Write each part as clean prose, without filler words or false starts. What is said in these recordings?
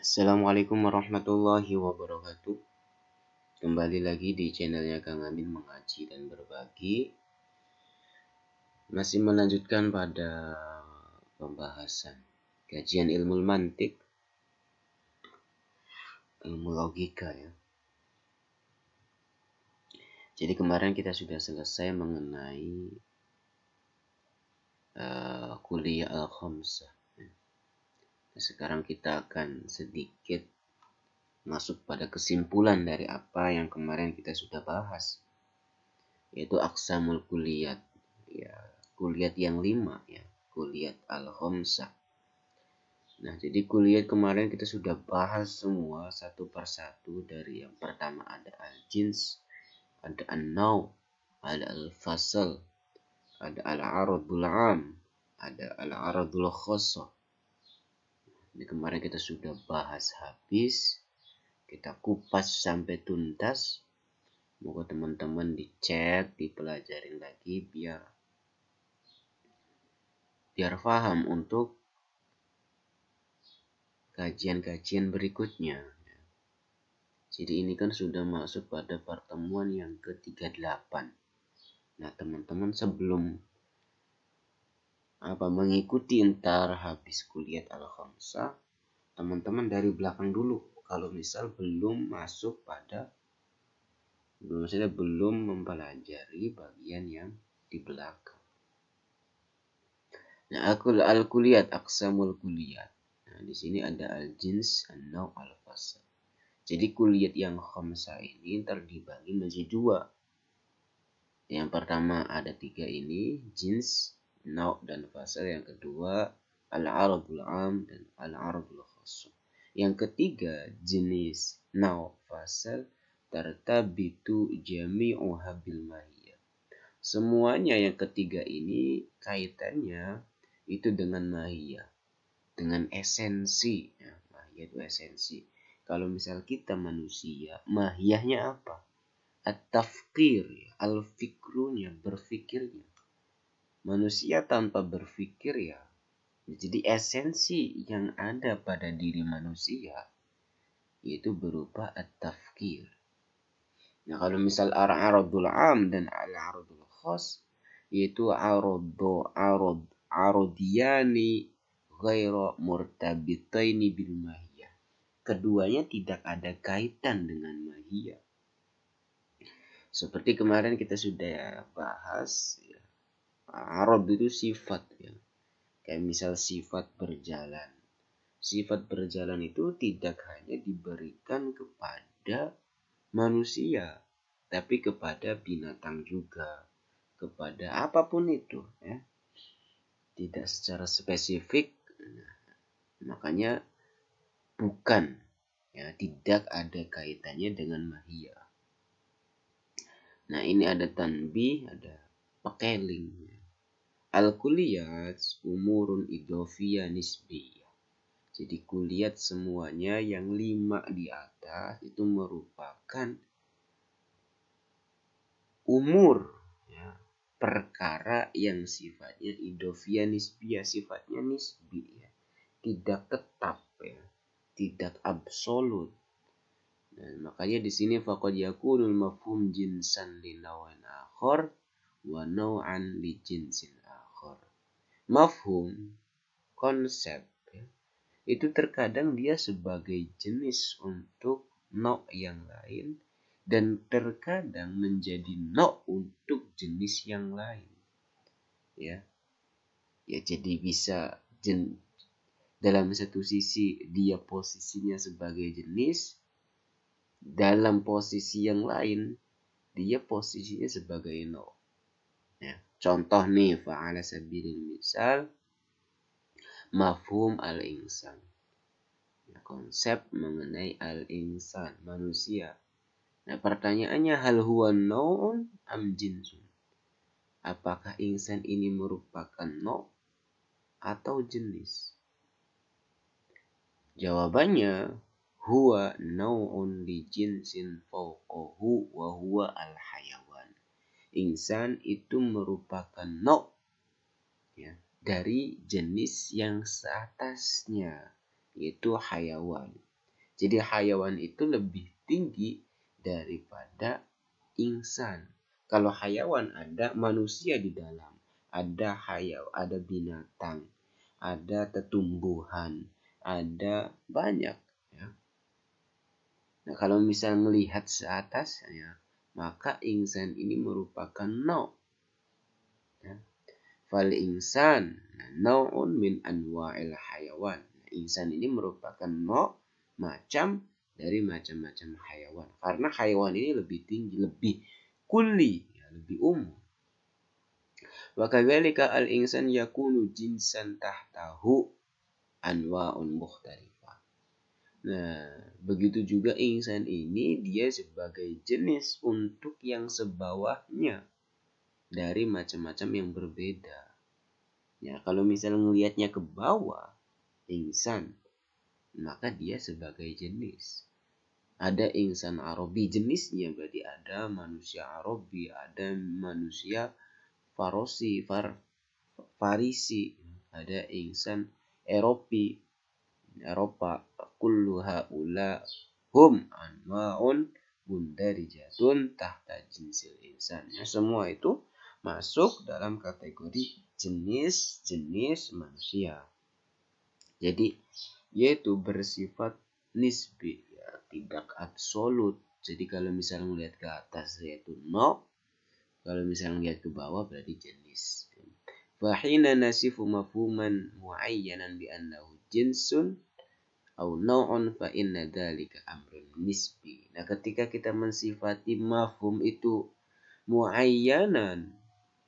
Assalamualaikum warahmatullahi wabarakatuh. Kembali lagi di channelnya Kang Amin mengaji dan berbagi. Masih melanjutkan pada pembahasan kajian ilmu mantik, ilmu logika ya. Jadi kemarin kita sudah selesai mengenai kuliah al-khamsah. Sekarang kita akan sedikit masuk pada kesimpulan dari apa yang kemarin kita sudah bahas, yaitu aqsamul kulliyat ya, kulliyat yang 5 ya, kulliyat al-khamsah. Nah, jadi kulliyat kemarin kita sudah bahas semua satu persatu. Dari yang pertama ada al-jins, ada an-naw', ada al-fasl, ada al-aradul 'am, ada al-aradul khassah. Ini kemarin kita sudah bahas habis, kita kupas sampai tuntas. Moga teman-teman dicek, dipelajarin lagi biar paham untuk kajian-kajian berikutnya. Jadi ini kan sudah masuk pada pertemuan yang ke-38. Nah, teman-teman sebelum mengikuti entar habis kuliah al-khamsah, teman-teman dari belakang dulu. Kalau misal belum masuk pada, belum mempelajari bagian yang di belakang. Nah, al-kulliyat, aqsamul kulliyat. Nah, di sini ada al-jins, an-naw', al-fasl. Jadi kulliyat yang khamsah ini terbagi menjadi 2. Yang pertama ada 3 ini, jins, naw' dan fasl. Yang kedua al-aradul 'am dan al-aradul khass. Yang ketiga jenis naw', fasl, tartabitu jami'uha bil mahiyah. Semuanya yang ketiga ini kaitannya itu dengan mahiyah, dengan esensi ya. Mahiyah itu esensi. Kalau misal kita manusia, mahiyahnya apa? At-tafkir, al-fikrunya, berfikirnya. Manusia tanpa berfikir ya. Jadi esensi yang ada pada diri manusia itu berupa at-tafkir. Nah, kalau misal al-aradul 'am dan al-aradul khass, yaitu aradiyani ghairu murtabitaini bil mahiyah. Keduanya tidak ada kaitan dengan mahiyah. Seperti kemarin kita sudah bahas ya, arad itu sifat ya. Kayak misal sifat berjalan. Sifat berjalan itu tidak hanya diberikan kepada manusia, tapi kepada binatang juga, kepada apapun itu ya. Tidak secara spesifik. Makanya bukan ya, tidak ada kaitannya dengan mahiyah. Nah, ini ada tanbih, ada pekeling. Al-kulliyat umurun idhofiyah nisbiyah. Jadi kulliyat semuanya yang 5 di atas itu merupakan umur ya, perkara yang sifatnya idhofiyah nisbiyah, sifatnya nisbi ya. Tidak tetap ya, tidak absolut. Nah, makanya di sini faqad yakunul mafhum jinsan li naw'in akhar wa naw'an li jinsin akhar. Mafhum, konsep ya, itu terkadang dia sebagai jenis untuk naw' yang lain dan terkadang menjadi naw' untuk jenis yang lain. Ya. Ya, jadi bisa dalam satu sisi dia posisinya sebagai jenis, dalam posisi yang lain dia posisinya sebagai naw'. Ya. Contoh nih, fa'ala sabilil misal mafhum al-insan. Ya, konsep mengenai al-insan, manusia. Nah, pertanyaannya hal huwa naw'un am jinsun? Apakah insan ini merupakan naw' atau jenis? Jawabannya huwa naw'un li jinsin fawqahu wa huwa al-hayawan. Insan itu merupakan naw' ya, dari jenis yang seatasnya, yaitu hayawan. Jadi hayawan itu lebih tinggi daripada insan. Kalau hayawan ada manusia di dalam, ada ada binatang, ada tetumbuhan, ada banyak. Ya. Nah, kalau misal melihat seatas, ya, maka insan ini merupakan nau. Ya. Fal insan nau'un min anwa'il hayawan. Nah, insan ini merupakan nau macam dari macam-macam hayawan. Karena hayawan ini lebih tinggi, lebih kulli, ya, lebih umum. Wa kadzalika al-insan yakunu jinsan tahtahu anwa'un mukhtalifah. Nah, begitu juga insan ini dia sebagai jenis untuk yang sebawahnya dari macam-macam yang berbeda. Ya, kalau misalnya melihatnya ke bawah, insan, maka dia sebagai jenis. Ada insan Arabi jenisnya, berarti ada manusia Arabi, ada manusia Farisi, ada insan Eropa. Kullu haula hum anwa'un mundarijatun tahta jinsil insan. Ya, semua itu masuk dalam kategori jenis-jenis manusia. Jadi yaitu bersifat nisbi, ya, tidak absolut. Jadi kalau misalnya melihat ke atas yaitu no, kalau misalnya melihat ke bawah berarti jenis. Fahina nasifu mafhuman muayyanan bi annahu jinsun au naw'un fa inna dzalika amrun nisbi. Nah, ketika kita mensifati mafhum itu muayyanan,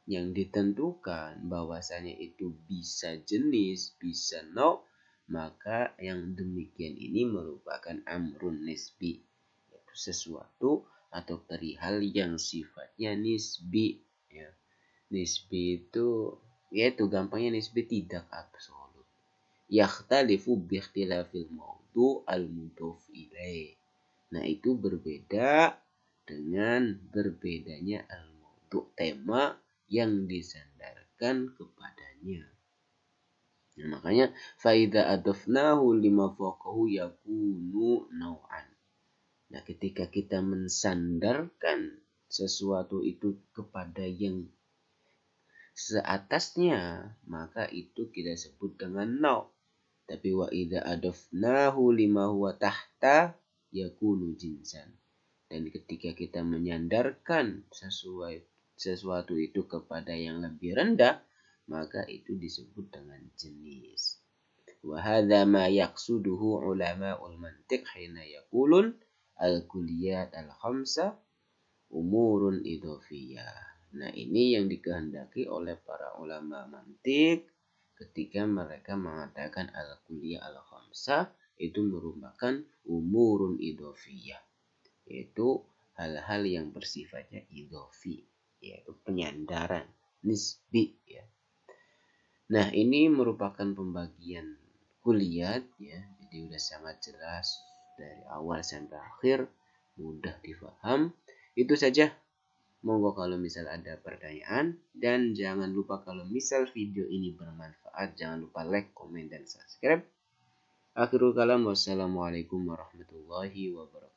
yang ditentukan bahwasanya itu bisa jenis, bisa naw', maka yang demikian ini merupakan amrun nisbi, yaitu sesuatu atau perihal yang sifatnya nisbi. Ya. Nisbi itu yaitu gampangnya nisbi tidak absolut. Yakhtalifu biikhtilafil mawdu' al-mudhaf ilaih. Nah, itu berbeda dengan berbedanya al-mawdu' tema yang disandarkan kepadanya. Nah, makanya faida adafnahu lima fawqahu yakunu naw'an. Nah, ketika kita mensandarkan sesuatu itu kepada yang seatasnya, maka itu kita sebut dengan naw'. Tapi wa idza adafnahu lima huwa tahta yakunu jinsan. Dan ketika kita menyandarkan sesuatu itu kepada yang lebih rendah, maka itu disebut dengan jenis. Wa hadza ma yaqsuduhu ulama'ul mantiq hina yaqulun al-kulliyat al-khamsa umurun idhofiyah. Nah, ini yang dikehendaki oleh para ulama mantiq ketika mereka mengatakan al-kulliyah al-khamsa itu merupakan umurun idhofiyah, yaitu hal-hal yang bersifatnya idhofi, yaitu penyandaran nisbi, ya. Nah, ini merupakan pembagian kuliah, ya. Jadi udah sangat jelas dari awal sampai akhir, mudah difaham. Itu saja. Monggo kalau misal ada pertanyaan, dan jangan lupa kalau misal video ini bermanfaat, jangan lupa like, komen, dan subscribe. Akhirul kalam, wassalamualaikum warahmatullahi wabarakatuh.